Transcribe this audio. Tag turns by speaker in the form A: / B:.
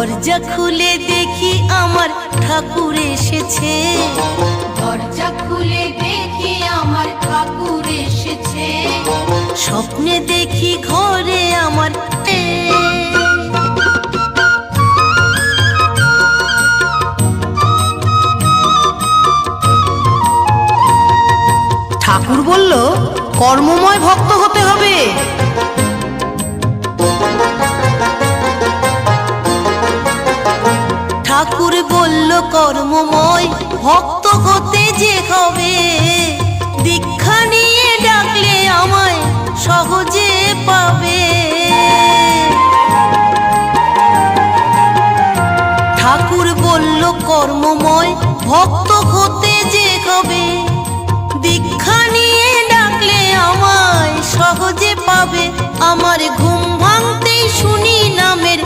A: দরজা খুলে দেখি আমার ঠাকুর এসেছে,
B: দরজা খুলে দেখি আমার ঠাকুর এসেছে।
A: স্বপ্নে দেখি ঘরে আমার ঠাকুর বলল কর্মময় ভক্ত হতে হবে। ঠাকুর বলল কর্মময় ভক্ত হতে যে হবে, দীক্ষা নিয়ে ডাকলে আমায় সহজে পাবে। ঠাকুর বলল কর্মময় ভক্ত হতে যে হবে, দীক্ষা নিয়ে ডাকলে আমায় সহজে পাবে। আমার ঘুম ভাঙতেই শুনি নামের